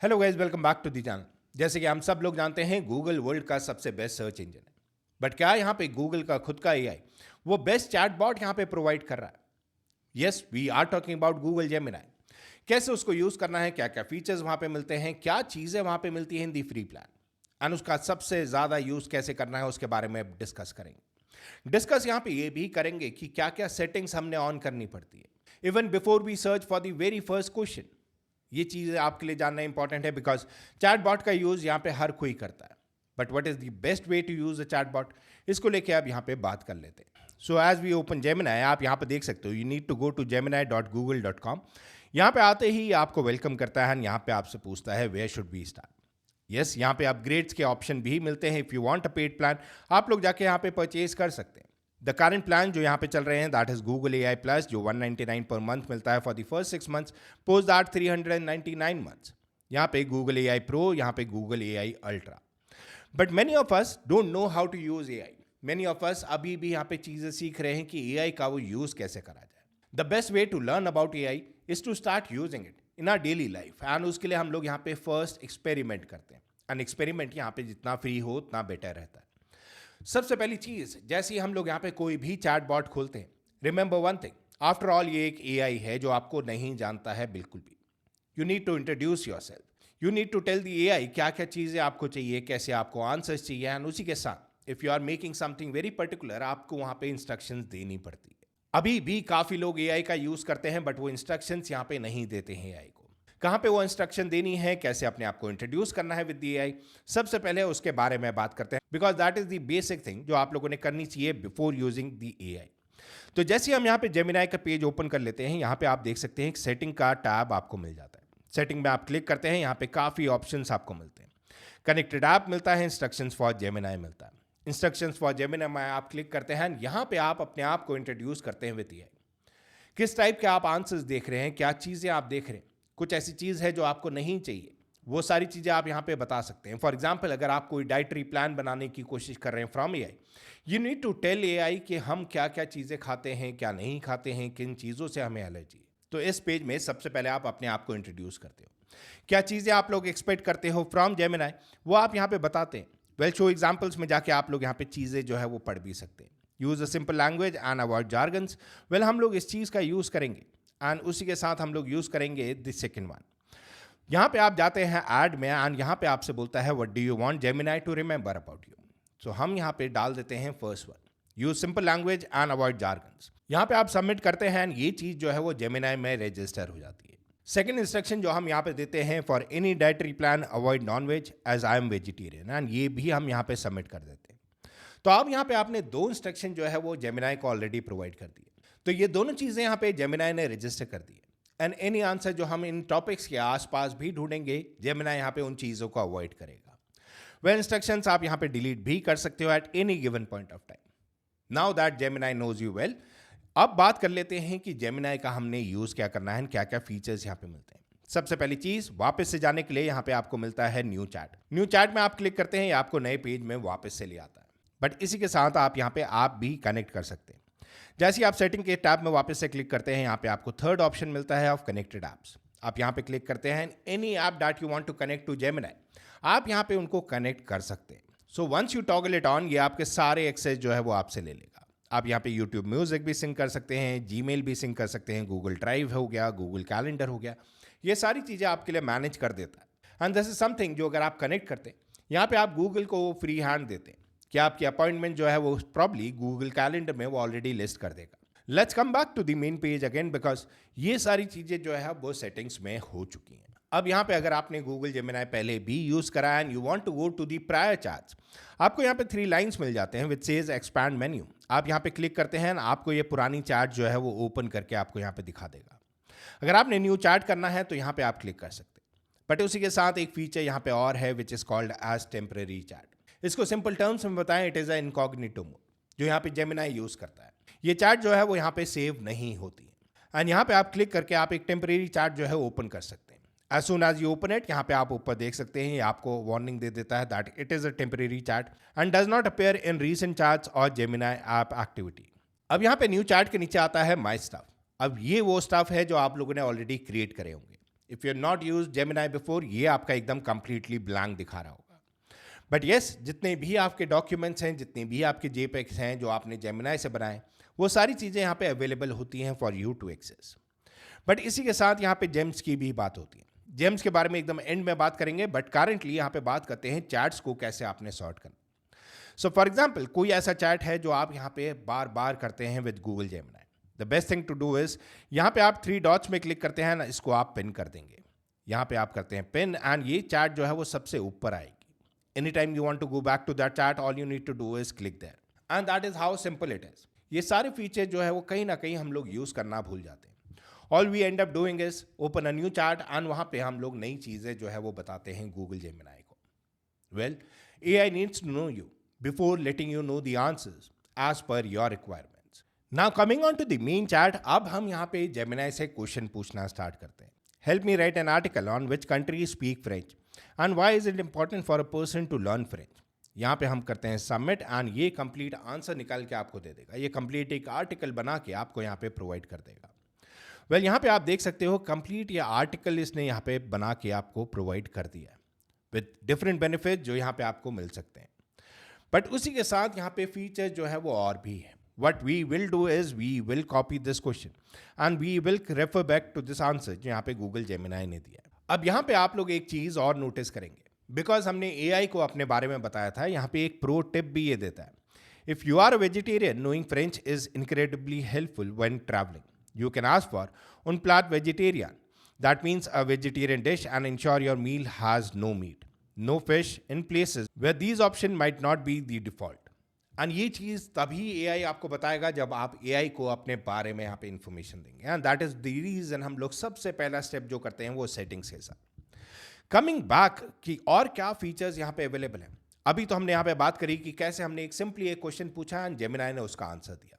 Hello guys, welcome back to the channel. जैसे कि हम सब लोग जानते हैं, गूगल वर्ल्ड का सबसे बेस्ट सर्च इंजन है। बट क्या यहाँ पे गूगल का खुद का एआई वो बेस्ट चैटबॉट यहाँ पे प्रोवाइड कर रहा है? Yes, we are talking about Google Gemini. कैसे उसको यूज करना है, क्या क्या फीचर्स वहां पे मिलते हैं, क्या चीजें वहां पे मिलती हैं इन दी फ्री प्लान, एंड उसका सबसे ज्यादा यूज कैसे करना है उसके बारे में डिस्कस करेंगे। डिस्कस यहाँ पे ये भी करेंगे कि क्या क्या सेटिंग्स हमने ऑन करनी पड़ती है even before we search for the very first question. ये चीज़ आपके लिए जानना इंपॉर्टेंट है बिकॉज चैटबॉट का यूज़ यहाँ पे हर कोई करता है। But what is the best way to use a chatbot, इसको लेके आप यहाँ पे बात कर लेते हैं। So as we open Gemini, आप यहाँ पे देख सकते हो, you need to go to gemini.google.com। यहाँ पे आते ही आपको वेलकम करता है, यहाँ पे आपसे पूछता है where should we start. Yes, यहाँ पे अपग्रेड्स के ऑप्शन भी मिलते हैं। If you want a paid plan, आप लोग जाके यहाँ पे परचेज कर सकते हैं। द करंट प्लान जो यहाँ पे चल रहे हैं that is Google AI plus, जो 199 पर मंथ मिलता है for the first 6 months, post that 399 months. यहाँ पे गूगल AI प्रो, यहाँ पे Google AI ultra. But many of us don't know how to use AI। Many of us अभी भी यहाँ पे चीजें सीख रहे हैं कि AI का वो यूज कैसे करा जाए। The best way to learn about AI is to start using it in our daily life, and उसके लिए हम लोग यहाँ पे फर्स्ट एक्सपेरिमेंट करते हैं। एंड एक्सपेरिमेंट यहाँ पे जितना फ्री हो उतना बेटर रहता है। सबसे पहली चीज, जैसे ही हम लोग यहाँ पे कोई भी चैट बॉट खोलते हैं, remember one thing, after all ये एक AI है जो आपको नहीं जानता है बिल्कुल भी। You need to introduce yourself, you need to tell the AI क्या क्या चीज़ें आपको चाहिए, कैसे आपको आंसर्स चाहिए, एंड उसी के साथ if you are making something very particular, आपको वहाँ पे इंस्ट्रक्शंस देनी पड़ती है। अभी भी काफ़ी लोग AI का यूज़ करते हैं बट वो इंस्ट्रक्शंस यहाँ पे नहीं देते हैं AI को। कहाँ पे वो इंस्ट्रक्शन देनी है, कैसे अपने आप को इंट्रोड्यूस करना है विद AI, सबसे पहले उसके बारे में बात करते हैं because that is the basic thing जो आप लोगों ने करनी चाहिए बिफोर यूजिंग द AI। तो जैसे हम यहाँ पे जेमिनाई का पेज ओपन कर लेते हैं, यहाँ पे आप देख सकते हैं एक सेटिंग का टैब आपको मिल जाता है। सेटिंग में आप क्लिक करते हैं, यहाँ पे काफ़ी ऑप्शंस आपको मिलते हैं। कनेक्टेड ऐप मिलता है, इंस्ट्रक्शंस फॉर जेमिनाई मिलता है। इंस्ट्रक्शंस फॉर जेमिनाई में आप क्लिक करते हैं, यहाँ पे आप अपने आप को इंट्रोड्यूस करते हैं विद AI। किस टाइप के आप आंसर्स देख रहे हैं, क्या चीज़ें आप देख रहे हैं, कुछ ऐसी चीज़ है जो आपको नहीं चाहिए, वो सारी चीज़ें आप यहाँ पे बता सकते हैं। फॉर एग्जाम्पल, अगर आप कोई डाइटरी प्लान बनाने की कोशिश कर रहे हैं from AI, you need to tell AI कि हम क्या क्या चीज़ें खाते हैं, क्या नहीं खाते हैं, किन चीज़ों से हमें एलर्जी है। तो इस पेज में सबसे पहले आप अपने आप को इंट्रोड्यूस करते हो, क्या चीज़ें आप लोग एक्सपेक्ट करते हो फ्रॉम जेमिनाई, वो आप यहाँ पे बताते हैं। वेल, शो एग्जाम्पल्स में जाके आप लोग यहाँ पे चीज़ें जो है वो पढ़ भी सकते हैं। Use a simple language and avoid jargons. Well, हम लोग इस चीज़ का यूज़ करेंगे एंड उसी के साथ हम लोग यूज़ करेंगे दिस सेकेंड वन। यहाँ पे आप जाते हैं ऐड में एंड यहाँ पे आपसे बोलता है what do you want Gemini to remember about you. So हम यहाँ पे डाल देते हैं first one, use simple language and avoid jargons. यहाँ पे आप सबमिट करते हैं एंड ये चीज़ जो है वो जेमिनाई में रजिस्टर हो जाती है। सेकेंड इंस्ट्रक्शन जो हम यहाँ पे देते हैं, for any dietary plan avoid non veg as I am vegetarian, and ये भी हम यहाँ पे सबमिट कर देते हैं। तो अब यहाँ पे आपने दो इंस्ट्रक्शन जो है वो जेमिनाई को ऑलरेडी प्रोवाइड कर दिए। तो ये दोनों चीज़ें यहाँ पे जेमिनाई ने रजिस्टर कर दी है। एंड एनी आंसर जो हम इन टॉपिक्स के आसपास भी ढूंढेंगे, जेमिनाई यहाँ पे उन चीज़ों को अवॉइड करेगा। वह इंस्ट्रक्शंस आप यहाँ पे डिलीट भी कर सकते हो at any given point of time. Now that Gemini knows you well, अब बात कर लेते हैं कि जेमिनाई का हमने यूज़ क्या करना है, क्या क्या फीचर्स यहाँ पे मिलते हैं। सबसे पहली चीज़, वापस से जाने के लिए यहाँ पे आपको मिलता है न्यू चैट। न्यू चैट में आप क्लिक करते हैं, ये आपको नए पेज में वापस से ले आता है। बट इसी के साथ आप यहाँ पे आप भी कनेक्ट कर सकते हैं। जैसे ही आप सेटिंग के टैब में वापस से क्लिक करते हैं, यहाँ पे आपको थर्ड ऑप्शन मिलता है ऑफ कनेक्टेड ऐप्स। आप यहाँ पे क्लिक करते हैं, any app that you want to connect to Gemini, आप यहाँ पे उनको कनेक्ट कर सकते हैं। So once you toggle it on, ये आपके सारे एक्सेस जो है वो आपसे ले लेगा। आप यहाँ पे यूट्यूब म्यूजिक भी सिंक कर सकते हैं, जीमेल भी सिंक कर सकते हैं, गूगल ड्राइव हो गया, गूगल कैलेंडर हो गया, ये सारी चीज़ें आपके लिए मैनेज कर देता है। एंड दिस इज समथिंग जो अगर आप कनेक्ट करते हैं, यहाँ पे आप गूगल को फ्री हैंड देते हैं कि आपकी अपॉइंटमेंट जो है वो प्रॉब्ली गूगल कैलेंडर में वो ऑलरेडी लिस्ट कर देगा। Let's come back to the main page again because ये सारी चीज़ें जो है वो सेटिंग्स में हो चुकी हैं। अब यहाँ पे अगर आपने गूगल जेमिनाई पहले भी यूज़ करा and you want to go to the prior chats, आपको यहाँ पे 3 लाइन्स मिल जाते हैं विच सेज एक्सपैंड मेन्यू। आप यहाँ पे क्लिक करते हैं, आपको ये पुरानी चार्ट जो है वो ओपन करके आपको यहाँ पे दिखा देगा। अगर आपने न्यू चार्ट करना है तो यहाँ पे आप क्लिक कर सकते हैं। बट उसी के साथ एक फीचर यहाँ पे और है which is called as temporary chat. इसको सिंपल टर्म्स में बताएं, it is a incognito mode जो यहाँ पे जेमिनाई यूज़ करता है। ये चार्ट जो है वो यहाँ पे सेव नहीं होती है एंड यहाँ पे आप क्लिक करके आप एक टेम्परेरी चार्ट जो है ओपन कर सकते हैं। As soon as you open it, यहाँ पे आप ऊपर देख सकते हैं, ये आपको वार्निंग दे देता है that it is a temporary chart and does not appear in recent charts और जेमिनाई ऐप एक्टिविटी। अब यहाँ पे न्यू चार्ट के नीचे आता है माई स्टफ। अब ये वो स्टफ है जो आप लोगों ने ऑलरेडी क्रिएट करे होंगे। If you not use Gemini before, ये आपका एकदम कंप्लीटली ब्लैंक दिखा रहा होगा। बट येस, जितने भी आपके डॉक्यूमेंट्स हैं, जितने भी आपके जेपेक्स हैं जो आपने जेमिनाई से बनाए, वो सारी चीज़ें यहाँ पे अवेलेबल होती हैं for you to access. But इसी के साथ यहाँ पे जेम्स की भी बात होती है। जेम्स के बारे में एकदम एंड में बात करेंगे, बट करंटली यहाँ पे बात करते हैं चैट्स को कैसे आपने सॉर्ट करना। सो फॉर एग्जाम्पल, कोई ऐसा चैट है जो आप यहाँ पे बार बार करते हैं with Google Gemini. The best thing to do is, यहाँ पे आप 3 डॉट्स में क्लिक करते हैं ना, इसको आप पिन कर देंगे। यहाँ पे आप करते हैं पिन, एंड ये चैट जो है वो सबसे ऊपर आएगी। Any time you want to go back to that chat, all you need to do is click there, and that is how simple it is. ये सारे फीचर जो है वो कहीं ना कहीं हम लोग यूज करना भूल जाते हैं। All we end up doing is open a new chat, and वहाँ पे हम लोग नई चीज़ें जो है वो बताते हैं गूगल जेमिनाई को। Well, AI needs to know you before letting you know the answers as per your requirements. Now coming on to the main chat, अब हम यहाँ पे जेमिनाई से क्वेश्चन पूछना स्टार्ट करते हैं। Help me write an article on which countries speak French and why is it important for a person to learn French. यहाँ पे हम करते हैं सबमिट, एंड ये कंप्लीट आंसर निकाल के आपको दे देगा। ये कंप्लीट एक आर्टिकल बना के आपको यहाँ पे प्रोवाइड कर देगा। वेल, यहाँ पे आप देख सकते हो कंप्लीट ये आर्टिकल इसने यहाँ पे बना के आपको प्रोवाइड कर दिया है विद डिफरेंट बेनिफिट जो यहाँ पे आपको मिल सकते हैं। बट उसी के साथ यहाँ पे फीचर जो है वो और भी है। What we will do is we will copy this question and we will refer back to this answer जो यहाँ पे गूगल जेमिनाई ने दिया है। अब यहाँ पे आप लोग एक चीज़ और नोटिस करेंगे, बिकॉज हमने AI को अपने बारे में बताया था, यहाँ पे एक प्रो टिप भी ये देता है। If you are a vegetarian, knowing French is incredibly helpful when travelling. You can ask for उन प्लाट vegetarian, that means a vegetarian dish, and ensure your meal has no meat, no fish in places where these options might not be the default. And ये चीज़ तभी AI आपको बताएगा जब आप AI को अपने बारे में यहाँ पे इंफॉर्मेशन देंगे, and that is the reason हम लोग सबसे पहला स्टेप जो करते हैं वो सेटिंग्स के साथ। कमिंग बैक कि और क्या फीचर्स यहाँ पे अवेलेबल हैं। अभी तो हमने यहाँ पे बात करी कि कैसे हमने एक सिंपली एक क्वेश्चन पूछा एंड जेमिनाई ने उसका आंसर दिया,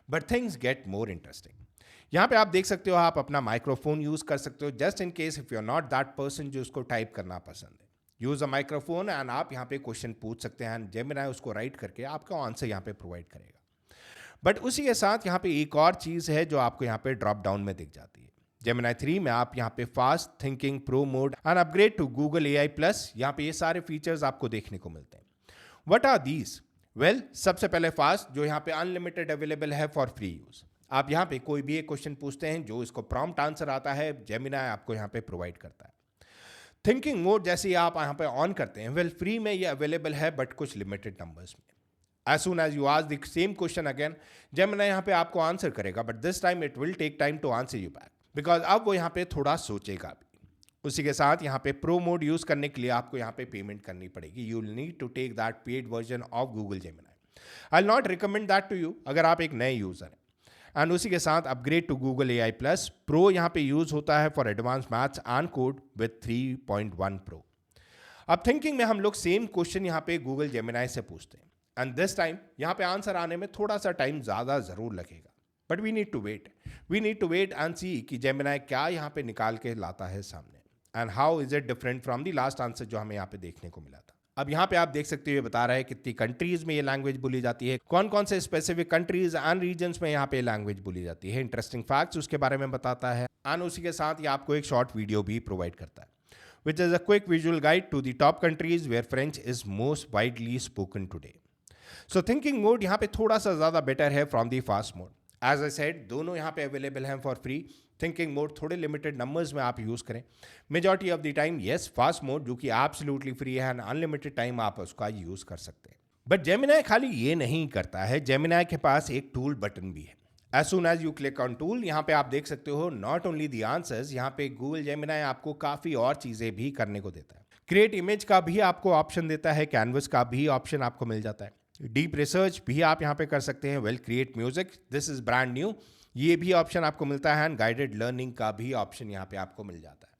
but things get more interesting. यहाँ पे आप देख सकते हो, आप अपना माइक्रोफोन यूज कर सकते हो, just in case if you are not that person जो उसको टाइप करना पसंद है। यूज अ माइक्रोफोन एंड आप यहाँ पे क्वेश्चन पूछ सकते हैं, एंड जेमिनाई उसको राइट करके आपका आंसर यहाँ पे प्रोवाइड करेगा। बट उसी के साथ यहाँ पे एक और चीज़ है जो आपको यहाँ पे ड्रॉप डाउन में दिख जाती है। जेमिनाई 3 में आप यहाँ पे fast thinking, pro mode and upgrade to Google AI plus, यहाँ पे ये सारे फीचर्स आपको देखने को मिलते हैं। What are these? वेल, सबसे पहले फास्ट, जो यहाँ पे अनलिमिटेड अवेलेबल है फॉर फ्री यूज। आप यहाँ पे कोई भी एक क्वेश्चन पूछते हैं, जो इसको प्रॉम्प्ट आंसर आता है जेमिनाई आपको यहाँ पे प्रोवाइड करता है। थिंकिंग मोड जैसे ही आप यहाँ पे ऑन करते हैं, वेल फ्री में ये अवेलेबल है बट कुछ लिमिटेड नंबर्स में। As soon as you ask the same question again, Gemini यहाँ पे आपको आंसर करेगा, but this time it will take time to answer you back, because अब वो यहाँ पे थोड़ा सोचेगा भी। उसी के साथ यहाँ पे प्रो मोड यूज करने के लिए आपको यहाँ पे पेमेंट करनी पड़ेगी। You will need to take that paid version of Google Gemini. I will not recommend that to you अगर आप एक नए यूजर हैं। एंड उसी के साथ upgrade to Google AI plus pro यहाँ पे यूज होता है for advance maths and code with 3.1 pro. अब थिंकिंग में हम लोग सेम क्वेश्चन यहाँ पे गूगल जेमिनाई से पूछते हैं, एंड दिस टाइम यहाँ पे आंसर आने में थोड़ा सा टाइम ज़्यादा ज़रूर लगेगा, but we need to wait and see कि जेमिनाई क्या यहाँ पे निकाल के लाता है सामने, and how is it different from the last answer जो हमें यहाँ पे देखने को मिला था। अब यहाँ पे आप देख सकते हो ये बता रहा है कितनी कंट्रीज में ये लैंग्वेज बोली जाती है, कौन कौन से स्पेसिफिक कंट्रीज एंड रीजन्स में यहाँ पे लैंग्वेज बोली जाती है, इंटरेस्टिंग फैक्ट्स उसके बारे में बताता है, एंड उसी के साथ ये आपको एक शॉर्ट वीडियो भी प्रोवाइड करता है, which is a quick visual guide to the top countries where French is most widely spoken today. So thinking mode यहाँ पे थोड़ा सा ज़्यादा बेटर है from the fast mode. As I said, दोनों यहाँ पे अवेलेबल हैं फॉर फ्री। थिंकिंग मोड थोड़े लिमिटेड नंबर्स में आप यूज़ करें, majority of the time yes fast mode जो कि एब्सोल्युटली फ्री है एंड अनलिमिटेड टाइम आप उसका यूज़ कर सकते हैं। बट जेमिनाई खाली ये नहीं करता है, जेमिनाई के पास एक टूल बटन भी है। As soon as you click on tool, यहाँ पे आप देख सकते हो नॉट ओनली द आंसर्स, यहाँ पे गूगल जेमिनाई आपको काफ़ी और चीज़ें भी करने को देता है। क्रिएट इमेज का भी आपको ऑप्शन देता है, कैनवस का भी ऑप्शन आपको मिल जाता है, डीप रिसर्च भी आप यहाँ पे कर सकते हैं, well create music, this is brand new, ये भी ऑप्शन आपको मिलता है, एंड गाइडेड लर्निंग का भी ऑप्शन यहाँ पे आपको मिल जाता है।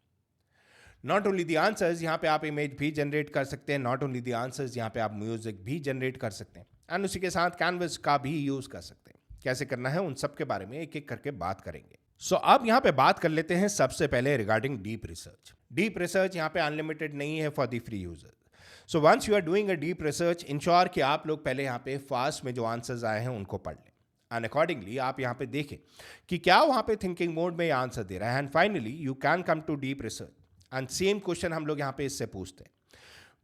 नॉट ओनली द आंसर्स, यहाँ पे आप इमेज भी जनरेट कर सकते हैं, नॉट ओनली द आंसर्स, यहाँ पे आप म्यूजिक भी जनरेट कर सकते हैं, एंड उसी के साथ कैनवस का भी यूज कर सकते हैं। कैसे करना है उन सब के बारे में एक एक करके बात करेंगे। सो अब यहाँ पे बात कर लेते हैं सबसे पहले regarding deep research. Deep research यहाँ पे अनलिमिटेड नहीं है for the free user. So once you are doing a deep research, ensure कि आप लोग पहले यहाँ पे फास्ट में जो आंसर्स आए हैं उनको पढ़ लें, एंड अकॉर्डिंगली आप यहाँ पे देखें कि क्या वहाँ पे थिंकिंग मोड में ये आंसर दे रहा है, and finally you can come to deep research. And same question हम लोग यहाँ पे इससे पूछते हैं,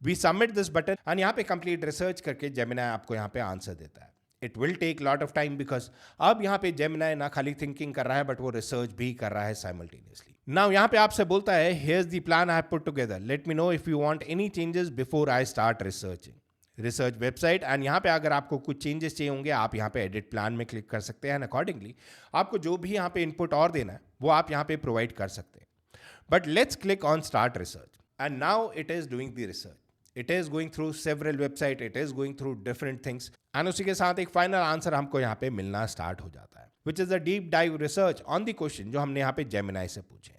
we submit this button and यहाँ पे कंप्लीट रिसर्च करके जेमिनाई आपको यहाँ पे आंसर देता है। It will take lot of time because अब यहाँ पे जेमिनाई ना खाली थिंकिंग कर रहा है बट वो रिसर्च भी कर रहा है साइमल्टेनियसली। नाउ यहाँ पे आपसे बोलता है here's the plan I have put together, let me know if you want any changes before I start researching. Research website, and यहाँ पे अगर आपको कुछ चेंजेस चाहिए होंगे आप यहाँ पे एडिट प्लान में क्लिक कर सकते हैं, एंड अकॉर्डिंगली आपको जो भी यहाँ पे इनपुट और देना है वो आप यहाँ पे प्रोवाइड कर सकते हैं। But let's click on start research and now it is doing the research. It is going through several website, it is going through different things, and उसी के साथ एक फाइनल आंसर हमको यहाँ पे मिलना स्टार्ट हो जाता है, which is a deep dive research on the question जो हमने यहाँ पे जेमिनाई से पूछे।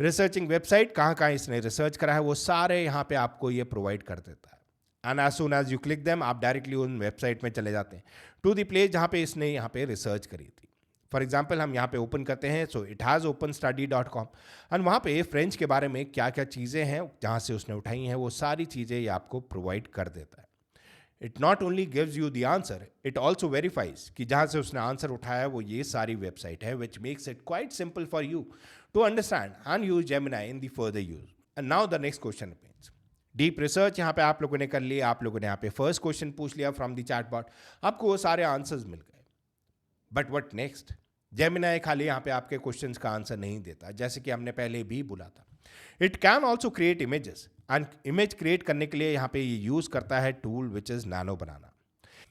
रिसर्चिंग वेबसाइट कहाँ कहाँ इसने रिसर्च करा है वो सारे यहाँ पे आपको ये प्रोवाइड कर देता है, and as soon as you click them आप डायरेक्टली उन वेबसाइट में चले जाते हैं टू द प्लेस जहाँ पे इसने यहाँ पे रिसर्च करी थी। फॉर एग्जाम्पल हम यहाँ पे ओपन करते हैं, so it has openstudy.com, and वहाँ पे फ्रेंच के बारे में क्या क्या चीज़ें हैं जहाँ से उसने उठाई हैं वो सारी चीज़ें ये आपको प्रोवाइड कर देता है। It not only gives you the answer, it also verifies कि जहाँ से उसने आंसर उठाया है वो ये सारी वेबसाइट है, which makes it quite simple for you to understand and use Gemini in the further use. And now the next question remains. Deep research यहाँ पे आप लोगों ने कर लिया, आप लोगों ने यहाँ पे फर्स्ट क्वेश्चन पूछ लिया फ्रॉम द चैटबॉट, आपको वो सारे आंसर्स मिल गए। But what next? जेमिनाई खाली यहाँ पे आपके क्वेश्चंस का आंसर नहीं देता, जैसे कि हमने पहले भी बोला था। It can also create images, and image create करने के लिए यहाँ पे ये यूज करता है टूल विच इज नैनो बनाना।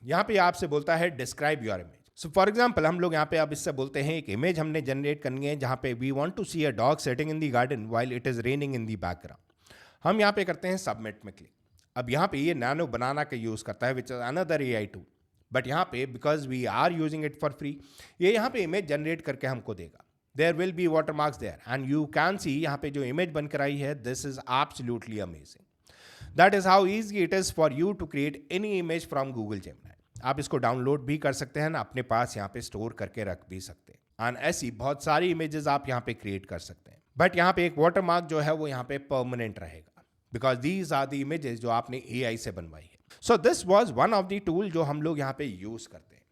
यहाँ पे आपसे बोलता है describe your image. So for example हम लोग यहाँ पे अब इससे बोलते हैं एक इमेज हमने जनरेट करनी है जहाँ पे we want to see a dog sitting in the garden while it is raining in the background. हम यहाँ पे करते हैं सबमिट में क्लिक। अब यहाँ पे ये नैनो बनाना का यूज करता है which is another AI tool, but यहाँ पे because we are using it for free ये यहाँ पे इमेज जनरेट करके हमको देगा। There will be watermarks there and you can see यहाँ पे जो इमेज बनकर आई है, this is absolutely amazing. That is how easy it is for you to create any image from Google Gemini. आप इसको डाउनलोड भी कर सकते हैं ना, अपने पास यहाँ पे स्टोर करके रख भी सकते हैं, एंड ऐसी बहुत सारी इमेजेस आप यहाँ पे क्रिएट कर सकते हैं। बट यहाँ पे एक वाटर मार्क जो है वो यहाँ पे परमानेंट रहेगा because these are the images जो आपने AI से बनवाई है। So this was one of the tool जो हम लोग यहाँ पे यूज करते हैं।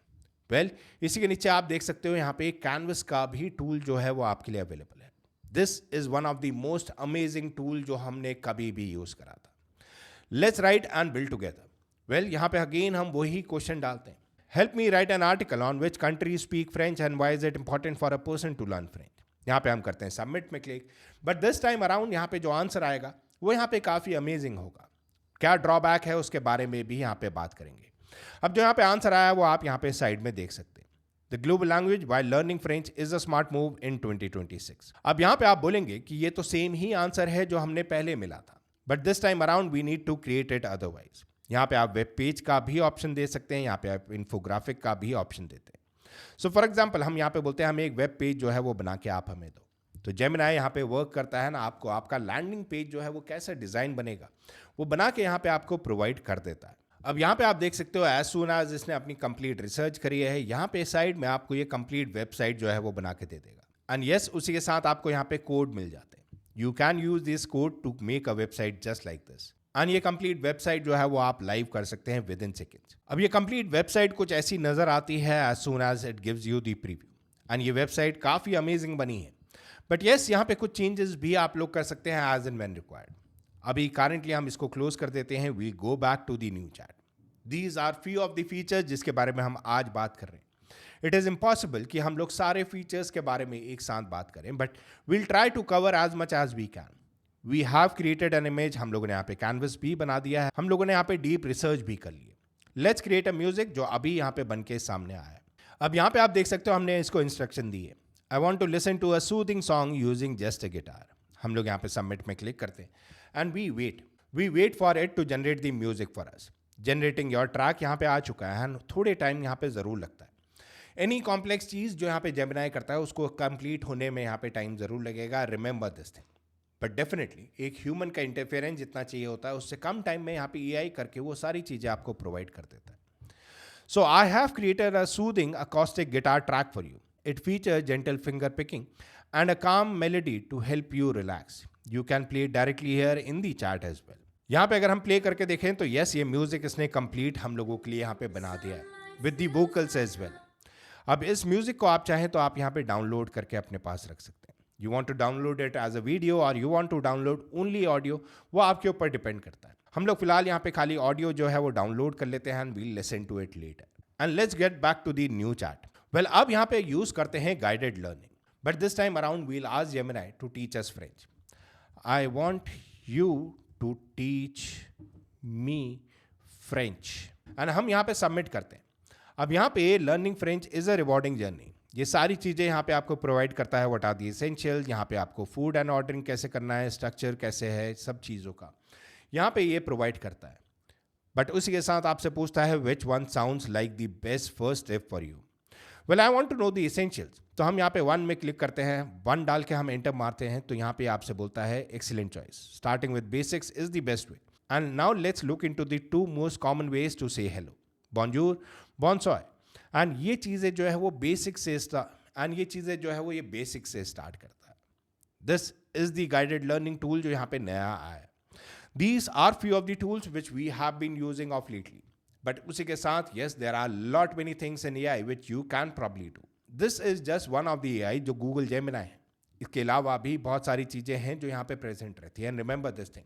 वेल इसी के नीचे आप देख सकते हो यहाँ पे कैनवस का भी टूल जो है वो आपके लिए अवेलेबल है। This is one of the most amazing tool जो हमने कभी भी यूज करा था। Let's write and build together. Well यहाँ पे अगेन हम वही क्वेश्चन डालते हैं, help me write an article on which country speak French and why is it important for a person to learn French. यहाँ पे हम करते हैं सबमिट में click, but this time around यहाँ पे जो आंसर आएगा वो यहाँ पे काफ़ी अमेजिंग होगा। क्या ड्रॉबैक है उसके बारे में भी यहाँ पे बात करेंगे। अब जो यहाँ पे आंसर आया वो आप यहाँ पे साइड में देख सकते हैं, the global language while learning French is a smart move in 2026। अब यहाँ पे आप बोलेंगे कि ये तो सेम ही आंसर है जो हमने पहले मिला था, but this time around we need to create it otherwise. यहाँ पे आप वेब पेज का भी ऑप्शन दे सकते हैं, यहाँ पे आप इन्फोग्राफिक का भी ऑप्शन देते हैं। सो फॉर एग्जाम्पल हम यहाँ पे बोलते हैं हमें एक वेब पेज जो है वो बना के आप हमें दो, तो जेमिनाई यहाँ पे वर्क करता है ना, आपको आपका लैंडिंग पेज जो है वो कैसा डिज़ाइन बनेगा वो बना के यहाँ पे आपको प्रोवाइड कर देता है। अब यहाँ पे आप देख सकते हो एज सून एज इसने अपनी कंप्लीट रिसर्च करी है, यहाँ पे साइड में आपको ये कंप्लीट वेबसाइट जो है वो बना के दे देगा। एंड यस उसी के साथ आपको यहाँ पे कोड मिल जाते हैं, you can use this code to make a website just like this. And ये कंप्लीट वेबसाइट जो है वो आप लाइव कर सकते हैं विद इन सेकेंड्स। अब ये कंप्लीट वेबसाइट कुछ ऐसी नजर आती है as soon as it gives you the preview, and ये वेबसाइट काफ़ी अमेजिंग बनी है। बट येस यहाँ पे कुछ चेंजेस भी आप लोग कर सकते हैं एज एंड व्हेन रिक्वायर्ड। अभी करंटली हम इसको क्लोज कर देते हैं, we go back to the new chat. These are few of the features जिसके बारे में हम आज बात कर रहे हैं। इट इज़ इम्पॉसिबल कि हम लोग सारे फीचर्स के बारे में एक साथ बात करें, but we'll try to cover as much as we can. We have created an image, हम लोगों ने यहाँ पे कैनवस भी बना दिया है, हम लोगों ने यहाँ पे डीप रिसर्च भी कर ली है। लेट्स क्रिएट अ म्यूजिक जो अभी यहाँ पे बन के सामने आया है। अब यहाँ पे आप देख सकते हो हमने इसको इंस्ट्रक्शन दी है, I want to listen to a soothing song using just a guitar. हम लोग यहाँ पे सबमिट में क्लिक करते हैं and we wait for it to generate the music for us. Generating your track यहाँ पे आ चुका है, थोड़े टाइम यहाँ पे ज़रूर लगता है। एनी कॉम्प्लेक्स चीज़ जो यहाँ पे जेमिनाई करता है उसको कंप्लीट होने में यहाँ पे टाइम ज़रूर लगेगा, remember this thing. But definitely एक ह्यूमन का इंटरफेरेंस जितना चाहिए होता है उससे कम टाइम में यहाँ पे AI करके वो सारी चीज़ें आपको प्रोवाइड कर देता है। So I have created a soothing acoustic guitar track for you. It features gentle finger picking and a calm melody to help you relax. You can play directly here in the chat as well. यहाँ पे अगर हम play करके देखें तो yes ये music इसने complete हम लोगों के लिए यहाँ पे बना दिया है with the vocals as well. अब इस म्यूजिक को आप चाहें तो आप यहाँ पे डाउनलोड करके अपने पास रख सकते हैं। You want to download it as a video और you want to download only audio, वो आपके ऊपर डिपेंड करता है। हम लोग फिलहाल यहाँ पे खाली ऑडियो जो है वो डाउनलोड कर लेते हैं and we'll listen to it later. And let's get back to the new chat. Well, अब यहाँ पे यूज करते हैं guided learning, but this time around we'll ask Gemini to teach us French. I want you to teach me French, and हम यहाँ पे submit करते हैं। अब यहाँ पे learning French is a rewarding journey. ये सारी चीज़ें यहाँ पे आपको प्रोवाइड करता है। व्हाट आर दी एसेंशियल, यहाँ पे आपको फूड एंड ऑर्डरिंग कैसे करना है, स्ट्रक्चर कैसे है, सब चीज़ों का यहाँ पे ये प्रोवाइड करता है। बट उसी के साथ आपसे पूछता है which one sounds like the best first step for you. Well, I want to know the essentials, तो हम यहाँ पे 1 में क्लिक करते हैं, 1 डाल के हम एंटर मारते हैं, तो यहाँ पे आपसे बोलता है excellent choice, starting with basics is the best way. And now let's look into the 2 most common ways to say hello, bonjour, bonsoir. And ये चीज़ें जो है वो बेसिक से स्टार्ट करता है। This is the guided learning tool जो यहाँ पे नया आया है। These are few of the tools which we have been using of lately. But उसी के साथ, yes, there are lot many things in AI which you can probably do. This is just one of the AI जो Google Gemini है। इसके अलावा भी बहुत सारी चीज़ें हैं जो यहाँ पे प्रेजेंट रहती हैं। And remember this thing,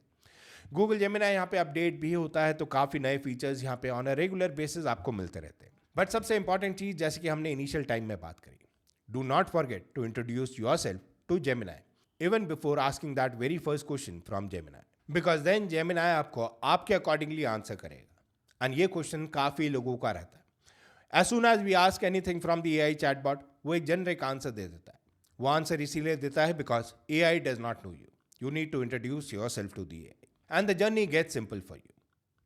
Google Gemini यहाँ पे अपडेट भी होता है, तो काफ़ी नए फीचर्स यहाँ पे ऑन अ रेगुलर बेसिस आपको मिलते रहते हैं। बट सबसे इंपॉर्टेंट चीज़, जैसे कि हमने इनिशियल टाइम में बात करी, do not forget to introduce yourself to Gemini even before asking that very first question from Gemini, because then Gemini आपको आपके अकॉर्डिंगली आंसर करेगा। एंड ये क्वेश्चन काफ़ी लोगों का रहता है। As soon as we ask anything from the AI chatbot, वो एक जेनरिक आंसर दे देता है। वो आंसर इसीलिए देता है because AI does not know you, you need to introduce yourself to the AI and the journey get simple for you.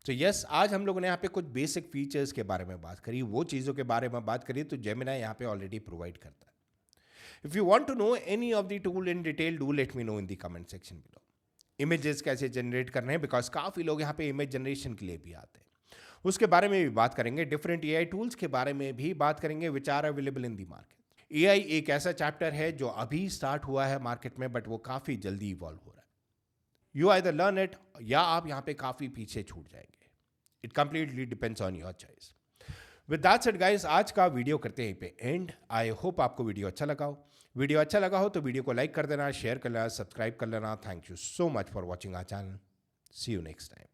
तो yes, आज हम लोगों ने यहाँ पे कुछ बेसिक फीचर्स के बारे में बात करी, वो चीज़ों के बारे में बात करी तो Gemini यहाँ पे ऑलरेडी प्रोवाइड करता है। If you want to know any of the tool in detail, do let me know in the comment section below. Images कैसे जनरेट करने हैं, बिकॉज काफ़ी लोग यहाँ पे इमेज जनरेशन के लिए भी आते हैं, उसके बारे में भी बात करेंगे। डिफरेंट AI टूल्स के बारे में भी बात करेंगे which are available in the market. AI एक ऐसा चैप्टर है जो अभी स्टार्ट हुआ है मार्केट में, बट वो काफ़ी जल्दी इवॉल्व हो रहा है। यू आइदर लर्न इट या आप यहाँ पे काफ़ी पीछे छूट जाएंगे। It completely depends on your choice. With that said guys, आज का वीडियो करते हैं पे एंड। आई होप आपको वीडियो अच्छा लगा हो। वीडियो अच्छा लगा हो तो वीडियो को लाइक कर देना, शेयर कर लेना, सब्सक्राइब कर लेना। Thank you so much for watching our channel. See you next time.